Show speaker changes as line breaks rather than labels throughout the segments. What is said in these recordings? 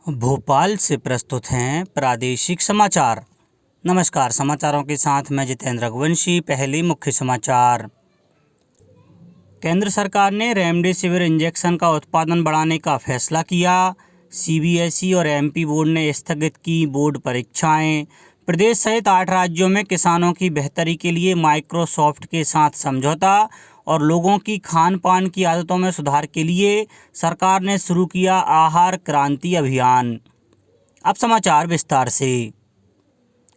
भोपाल से प्रस्तुत हैं प्रादेशिक समाचार। नमस्कार, समाचारों के साथ मैं जितेंद्र रघुवंशी। पहले मुख्य समाचार। केंद्र सरकार ने रेमडेसिविर इंजेक्शन का उत्पादन बढ़ाने का फैसला किया। सीबीएसई और एमपी बोर्ड ने स्थगित की बोर्ड परीक्षाएं। प्रदेश सहित 8 राज्यों में किसानों की बेहतरी के लिए माइक्रोसॉफ्ट के साथ समझौता और लोगों की खान पान की आदतों में सुधार के लिए सरकार ने शुरू किया आहार क्रांति अभियान। अब समाचार विस्तार से।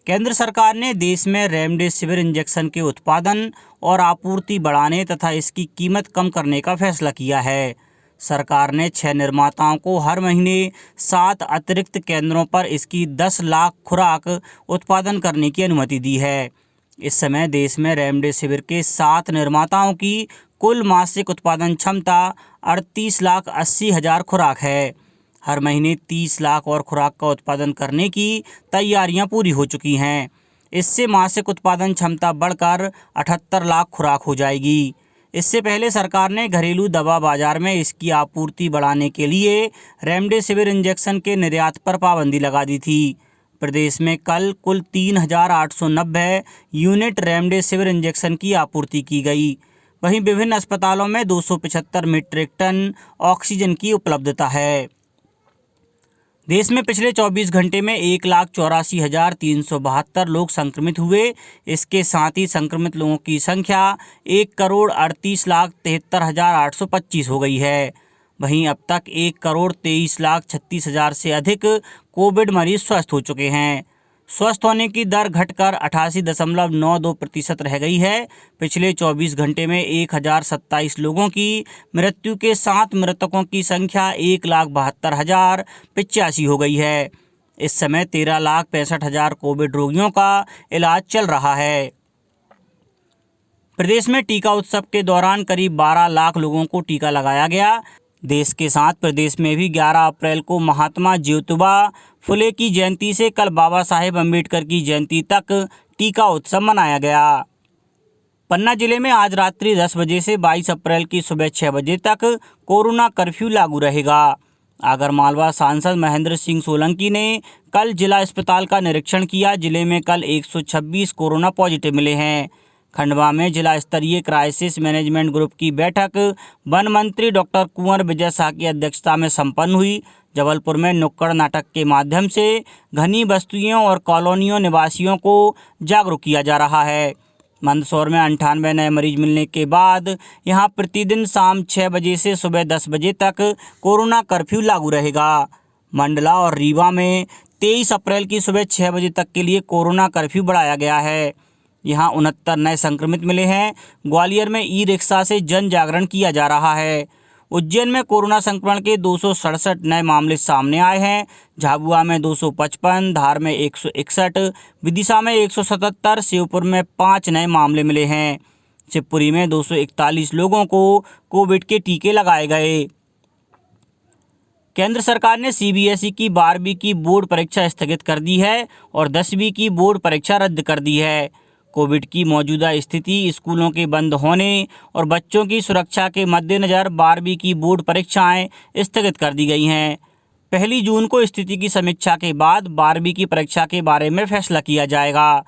केंद्र सरकार ने देश में रेमडेसिविर इंजेक्शन के उत्पादन और आपूर्ति बढ़ाने तथा इसकी कीमत कम करने का फैसला किया है। सरकार ने 6 निर्माताओं को हर महीने 7 अतिरिक्त केंद्रों पर इसकी 10 लाख खुराक उत्पादन करने की अनुमति दी है। इस समय देश में रेमडेसिविर के 7 निर्माताओं की कुल मासिक उत्पादन क्षमता 38,80,000 खुराक है। हर महीने 30 लाख और खुराक का उत्पादन करने की तैयारियां पूरी हो चुकी हैं। इससे मासिक उत्पादन क्षमता बढ़कर 78 लाख खुराक हो जाएगी। इससे पहले सरकार ने घरेलू दवा बाजार में इसकी आपूर्ति बढ़ाने के लिए रेमडेसिविर इंजेक्शन के निर्यात पर पाबंदी लगा दी थी। प्रदेश में कल कुल 3,890 यूनिट रेमडेसिविर इंजेक्शन की आपूर्ति की गई। वहीं विभिन्न अस्पतालों में 275 मीट्रिक टन ऑक्सीजन की उपलब्धता है। देश में पिछले 24 घंटे में 1,84,372 लोग संक्रमित हुए। इसके साथ ही संक्रमित लोगों की संख्या 1,38,73,825 हो गई है। वहीं अब तक 1,23,36,000 से अधिक कोविड मरीज स्वस्थ हो चुके हैं। स्वस्थ होने की दर घटकर 88.92% रह गई है। पिछले 24 घंटे में 1,027 लोगों की मृत्यु के साथ मृतकों की संख्या 1,72,085 हो गई है। इस समय 13,65,000 कोविड रोगियों का इलाज चल रहा है। प्रदेश में टीका उत्सव के दौरान करीब 12 लाख लोगों को टीका लगाया गया। देश के साथ प्रदेश में भी 11 अप्रैल को महात्मा ज्योतिबा फुले की जयंती से कल बाबा साहेब अम्बेडकर की जयंती तक टीका उत्सव मनाया गया। पन्ना जिले में आज रात्रि 10 बजे से 22 अप्रैल की सुबह 6 बजे तक कोरोना कर्फ्यू लागू रहेगा। आगरमालवा सांसद महेंद्र सिंह सोलंकी ने कल जिला अस्पताल का निरीक्षण किया। जिले में कल 126 कोरोना पॉजिटिव मिले हैं। खंडवा में जिला स्तरीय क्राइसिस मैनेजमेंट ग्रुप की बैठक वन मंत्री डॉक्टर कुंवर विजय शाह की अध्यक्षता में संपन्न हुई। जबलपुर में नुक्कड़ नाटक के माध्यम से घनी बस्तियों और कॉलोनियों निवासियों को जागरूक किया जा रहा है। मंदसौर में 98 नए मरीज मिलने के बाद यहां प्रतिदिन शाम 6 बजे से सुबह 10 बजे तक कोरोना कर्फ्यू लागू रहेगा। मंडला और रीवा में 23 अप्रैल की सुबह 6 बजे तक के लिए कोरोना कर्फ्यू बढ़ाया गया है। यहाँ 69 नए संक्रमित मिले हैं। ग्वालियर में ई रिक्शा से जन जागरण किया जा रहा है। उज्जैन में कोरोना संक्रमण के 267 नए मामले सामने आए हैं। झाबुआ में 255, धार में 161, विदिशा में 177, शिवपुर में 5 नए मामले मिले हैं। शिवपुरी में 241 लोगों को कोविड के टीके लगाए गए। केंद्र सरकार ने सीबीएसई की 12वीं की बोर्ड परीक्षा स्थगित कर दी है और 10वीं की बोर्ड परीक्षा रद्द कर दी है। कोविड की मौजूदा स्थिति, स्कूलों के बंद होने और बच्चों की सुरक्षा के मद्देनज़र 12वीं की बोर्ड परीक्षाएं स्थगित कर दी गई हैं। 1 जून को स्थिति की समीक्षा के बाद 12वीं की परीक्षा के बारे में फैसला किया जाएगा।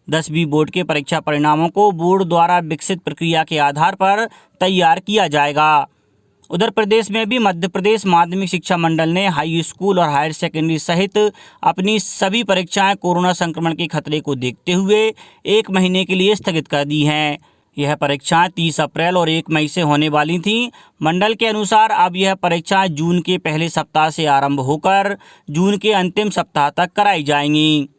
10वीं बोर्ड के परीक्षा परिणामों को बोर्ड द्वारा विकसित प्रक्रिया के आधार पर तैयार किया जाएगा। उधर प्रदेश में भी मध्य प्रदेश माध्यमिक शिक्षा मंडल ने हाई स्कूल और हायर सेकेंडरी सहित अपनी सभी परीक्षाएं कोरोना संक्रमण के खतरे को देखते हुए 1 महीने के लिए स्थगित कर दी हैं। यह परीक्षाएं 30 अप्रैल और 1 मई से होने वाली थीं। मंडल के अनुसार अब यह परीक्षाएं जून के पहले सप्ताह से आरंभ होकर जून के अंतिम सप्ताह तक कराई जाएंगी।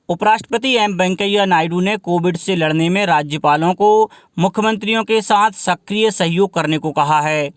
उपराष्ट्रपति एम वेंकैया नायडू ने कोविड से लड़ने में राज्यपालों को मुख्यमंत्रियों के साथ सक्रिय सहयोग करने को कहा है।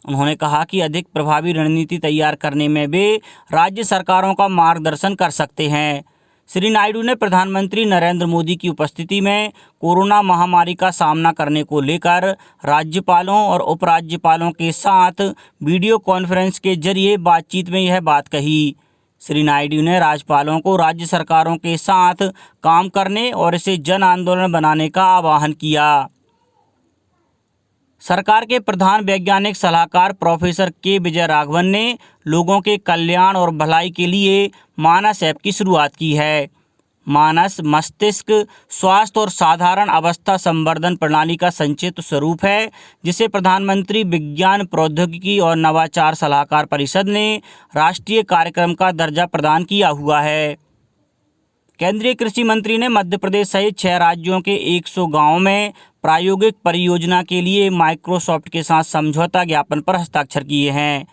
उन्होंने कहा कि अधिक प्रभावी रणनीति तैयार करने में वे राज्य सरकारों का मार्गदर्शन कर सकते हैं। श्री नायडू ने प्रधानमंत्री नरेंद्र मोदी की उपस्थिति में कोरोना महामारी का सामना करने को लेकर राज्यपालों और उपराज्यपालों के साथ वीडियो कॉन्फ्रेंस के जरिए बातचीत में यह बात कही। श्री नायडू ने राज्यपालों को राज्य सरकारों के साथ काम करने और इसे जन आंदोलन बनाने का आह्वान किया। सरकार के प्रधान वैज्ञानिक सलाहकार प्रोफेसर के विजय राघवन ने लोगों के कल्याण और भलाई के लिए मानस ऐप की शुरुआत की है। मानस मस्तिष्क स्वास्थ्य और साधारण अवस्था संवर्धन प्रणाली का संक्षिप्त स्वरूप है, जिसे प्रधानमंत्री विज्ञान प्रौद्योगिकी और नवाचार सलाहकार परिषद ने राष्ट्रीय कार्यक्रम का दर्जा प्रदान किया हुआ है। केंद्रीय कृषि मंत्री ने मध्य प्रदेश सहित 6 राज्यों के 100 गांवों में प्रायोगिक परियोजना के लिए माइक्रोसॉफ्ट के साथ समझौता ज्ञापन पर हस्ताक्षर किए हैं।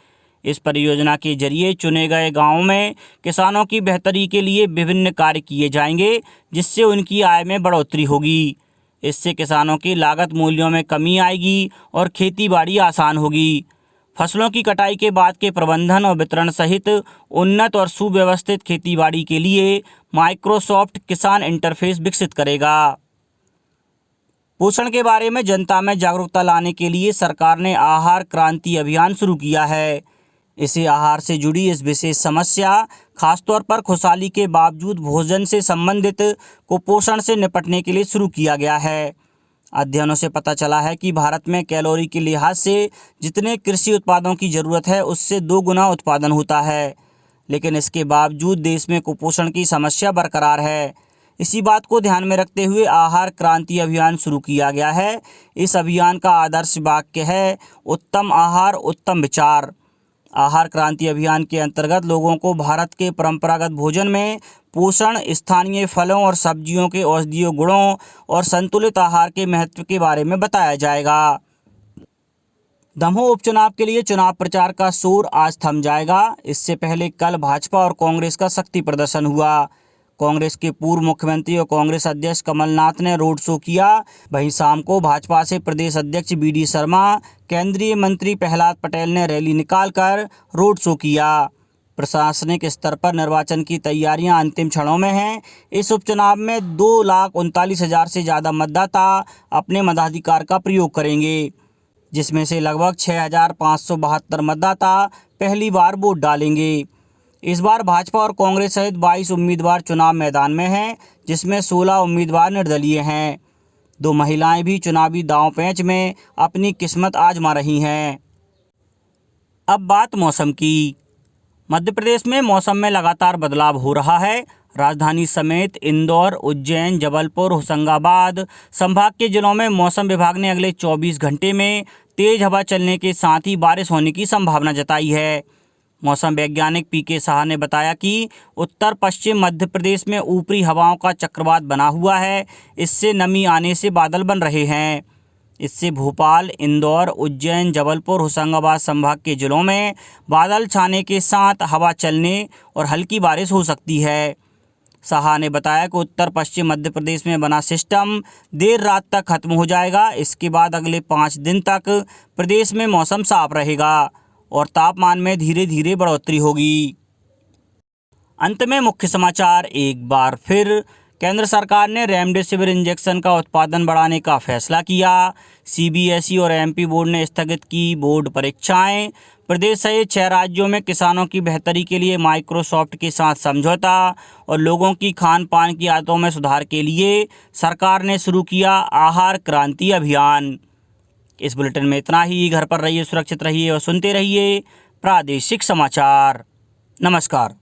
इस परियोजना के जरिए चुने गए गांवों में किसानों की बेहतरी के लिए विभिन्न कार्य किए जाएंगे, जिससे उनकी आय में बढ़ोतरी होगी। इससे किसानों की लागत मूल्यों में कमी आएगी और खेती-बाड़ी आसान होगी। फसलों की कटाई के बाद के प्रबंधन और वितरण सहित उन्नत और सुव्यवस्थित खेती-बाड़ी के लिए माइक्रोसॉफ्ट किसान इंटरफेस विकसित करेगा। पोषण के बारे में जनता में जागरूकता लाने के लिए सरकार ने आहार क्रांति अभियान शुरू किया है। इसे आहार से जुड़ी इस विशेष समस्या, खासतौर पर खुशहाली के बावजूद भोजन से संबंधित कुपोषण से निपटने के लिए शुरू किया गया है। अध्ययनों से पता चला है कि भारत में कैलोरी के लिहाज से जितने कृषि उत्पादों की ज़रूरत है, उससे 2 गुना उत्पादन होता है, लेकिन इसके बावजूद देश में कुपोषण की समस्या बरकरार है। इसी बात को ध्यान में रखते हुए आहार क्रांति अभियान शुरू किया गया है। इस अभियान का आदर्श वाक्य है, उत्तम आहार उत्तम विचार। आहार क्रांति अभियान के अंतर्गत लोगों को भारत के परंपरागत भोजन में पोषण, स्थानीय फलों और सब्जियों के औषधीय गुणों और संतुलित आहार के महत्व के बारे में बताया जाएगा। दमोह उपचुनाव के लिए चुनाव प्रचार का शोर आज थम जाएगा। इससे पहले कल भाजपा और कांग्रेस का शक्ति प्रदर्शन हुआ। कांग्रेस के पूर्व मुख्यमंत्री और कांग्रेस अध्यक्ष कमलनाथ ने रोड शो किया। वहीं शाम को भाजपा से प्रदेश अध्यक्ष बीडी शर्मा, केंद्रीय मंत्री प्रहलाद पटेल ने रैली निकालकर रोड शो किया। प्रशासनिक स्तर पर निर्वाचन की तैयारियां अंतिम क्षणों में हैं। इस उपचुनाव में 2,39,000 से ज़्यादा मतदाता अपने मताधिकार का प्रयोग करेंगे, जिसमें से लगभग 6,572 मतदाता पहली बार वोट डालेंगे। इस बार भाजपा और कांग्रेस सहित 22 उम्मीदवार चुनाव मैदान में हैं, जिसमें 16 उम्मीदवार निर्दलीय हैं। 2 महिलाएं भी चुनावी दांव पेंच में अपनी किस्मत आजमा रही हैं। अब बात मौसम की। मध्य प्रदेश में मौसम में लगातार बदलाव हो रहा है। राजधानी समेत इंदौर, उज्जैन, जबलपुर, होशंगाबाद संभाग के जिलों में मौसम विभाग ने अगले 24 घंटे में तेज हवा चलने के साथ ही बारिश होने की संभावना जताई है। मौसम वैज्ञानिक पीके साहा ने बताया कि उत्तर पश्चिम मध्य प्रदेश में ऊपरी हवाओं का चक्रवात बना हुआ है। इससे नमी आने से बादल बन रहे हैं। इससे भोपाल, इंदौर, उज्जैन, जबलपुर, होशंगाबाद संभाग के जिलों में बादल छाने के साथ हवा चलने और हल्की बारिश हो सकती है। साहा ने बताया कि उत्तर पश्चिम मध्य प्रदेश में बना सिस्टम देर रात तक खत्म हो जाएगा। इसके बाद अगले 5 दिन तक प्रदेश में मौसम साफ रहेगा और तापमान में धीरे धीरे बढ़ोतरी होगी। अंत में मुख्य समाचार एक बार फिर। केंद्र सरकार ने रेमडेसिविर इंजेक्शन का उत्पादन बढ़ाने का फैसला किया। सीबीएसई और एमपी बोर्ड ने स्थगित की बोर्ड परीक्षाएं। प्रदेश सहित 6 राज्यों में किसानों की बेहतरी के लिए माइक्रोसॉफ्ट के साथ समझौता और लोगों की खान पान की आदतों में सुधार के लिए सरकार ने शुरू किया आहार क्रांति अभियान। इस बुलेटिन में इतना ही। घर पर रहिए, सुरक्षित रहिए और सुनते रहिए प्रादेशिक समाचार। नमस्कार।